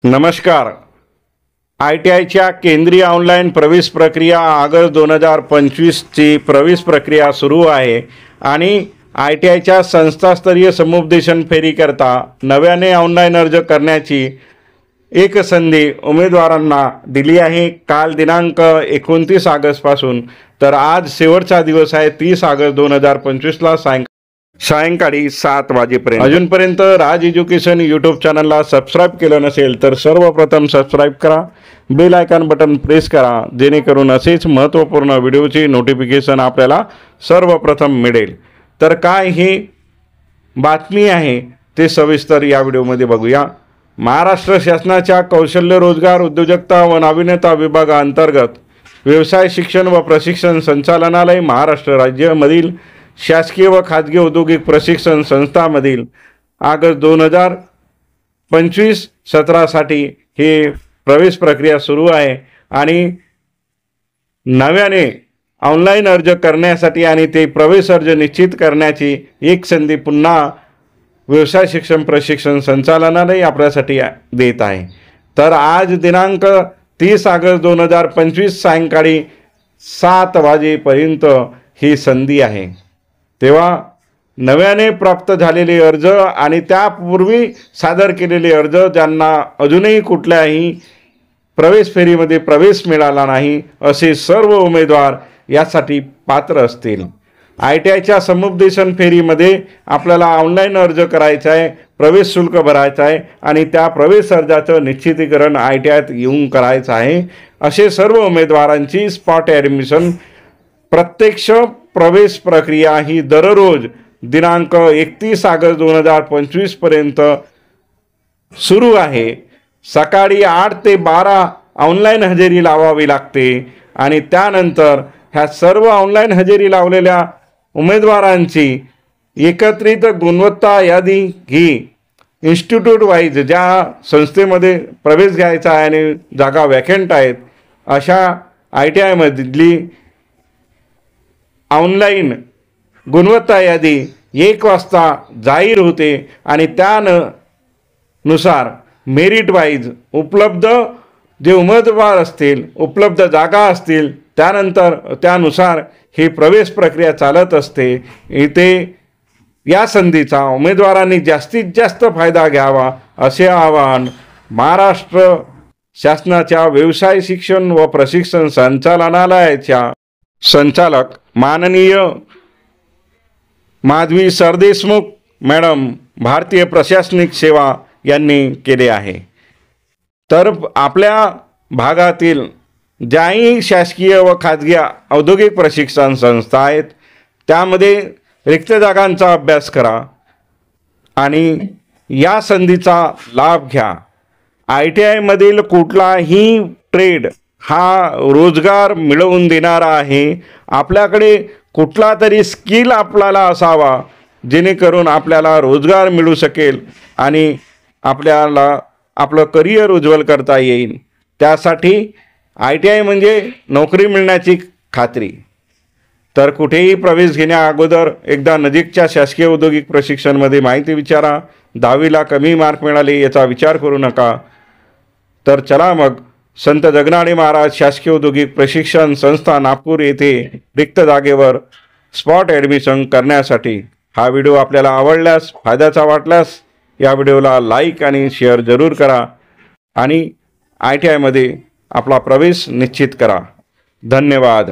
नमस्कार। ITIच्या केंद्रीय ऑनलाईन प्रवेश प्रक्रिया ऑगस्ट 2025 ची प्रवेश प्रक्रिया सुरू आहे आणि ITIच्या संस्थास्तरीय समुपदेशन फेरीकरता नव्याने ऑनलाईन अर्ज करण्याची एक संधी उमेदवारांना दिली आहे। काल दिनांक 29 ऑगस्ट पासून तर आज शेवटचा दिवस आहे 30 ऑगस्ट 2025 ला सायंकाळी 7 वाजेपर्यंत। अजूनपर्यंत राज एज्युकेशन यूट्यूब चॅनलला सबस्क्राइब केलं नसेल तर सर्वप्रथम सबस्क्राइब करा, बेल आयकॉन बटन प्रेस करा, जेणेकरून असेच महत्त्वपूर्ण व्हिडिओची नोटिफिकेशन आपल्याला सर्वप्रथम मिळेल। तर काय ही बातमी आहे ते सविस्तर या व्हिडिओमध्ये बघूया। महाराष्ट्र शासनाच्या कौशल्य रोजगार उद्योजकता व नाविन्यता विभागाअंतर्गत व्यवसाय शिक्षण व प्रशिक्षण संचालनालय महाराष्ट्र राज्यामधील शासकीय व खाजगी औद्योगिक प्रशिक्षण संस्थांमधील ऑगस्ट 2025 सत्रासाठी हे प्रवेश प्रक्रिया सुरू आहे आणि नव्याने ऑनलाईन अर्ज करण्यासाठी आणि ते प्रवेश अर्ज निश्चित करण्याची एक संधी पुन्हा व्यवसाय शिक्षण प्रशिक्षण संचालनालय आपल्यासाठी देत आहे। तर आज दिनांक 30 ऑगस्ट 2025 सायंकाळी 7 वाजेपर्यंत ही संधी आहे। तेव्हा नव्याने प्राप्त झालेले अर्ज आणि त्यापूर्वी सादर केलेले अर्ज ज्यांना अजूनही कुठल्याही प्रवेश फेरीमध्ये प्रवेश मिळाला नाही असे सर्व उमेदवार यासाठी पात्र असतील। ITIच्या समुपदेशन फेरीमध्ये आपल्याला ऑनलाईन अर्ज करायचा आहे, प्रवेश शुल्क भरायचा आहे आणि त्या प्रवेश अर्जाचं निश्चितीकरण ITIत येऊन करायचं आहे। असे सर्व उमेदवारांची स्पॉट ॲडमिशन प्रत्यक्ष प्रवेश प्रक्रिया ही दररोज दिनांक 31 ऑगस्ट 2025 पर्यंत सुरू आहे। सकाळी 8 ते 12 ऑनलाईन हजेरी लावावी लागते आणि त्यानंतर ह्या सर्व ऑनलाईन हजेरी लावलेल्या उमेदवारांची एकत्रित गुणवत्ता यादी ही इन्स्टिट्यूट वाईज ज्या संस्थेमध्ये प्रवेश घ्यायचा आहे आणि जागा वॅकंट आहेत अशा ITIमधली ऑनलाईन गुणवत्ता यादी 1 वाजता जाहीर होते आणि त्यानुसार मेरिट वाईज उपलब्ध जे उमेदवार असतील, उपलब्ध जागा असतील त्यानंतर त्यानुसार ही प्रवेश प्रक्रिया चालत असते। इथे या संधीचा उमेदवारांनी जास्तीत जास्त फायदा घ्यावा असे आवाहन महाराष्ट्र शासनाच्या व्यवसाय शिक्षण व प्रशिक्षण संचालनालयाच्या संचालक माननीय माधवी सरदेशमुख मॅडम, भारतीय प्रशासनिक सेवा यांनी केले आहे। तर आपल्या भागातील ज्याही शासकीय व खाजगी औद्योगिक प्रशिक्षण संस्था आहेत त्यामध्ये रिक्त जागांचा अभ्यास करा आणि या संधीचा लाभ घ्या। ITIमधील कुठलाही ट्रेड हा रोजगार मिळवून देणारा आहे। आपल्याकडे कुठला तरी स्किल आपल्याला असावा जेणेकरून आपल्याला रोजगार मिळू शकेल आणि आपल्याला आपलं करिअर उज्ज्वल करता येईल। त्यासाठी ITI म्हणजे नोकरी मिळण्याची खात्री। तर कुठेही प्रवेश घेण्या अगोदर एकदा नजीकच्या शासकीय औद्योगिक प्रशिक्षणमध्ये माहिती विचारा। 10वीला कमी मार्क मिळाले याचा विचार करू नका। तर चला मग संत जगनाडे महाराज शासकीय औद्योगिक प्रशिक्षण संस्था नागपूर येथे रिक्त जागेवर स्पॉट ॲडमिशन करण्यासाठी हा व्हिडिओ आपल्याला आवडल्यास, फायद्याचा वाटल्यास या व्हिडिओला लाईक आणि शेअर जरूर करा आणि ITIमध्ये आपला प्रवेश निश्चित करा। धन्यवाद।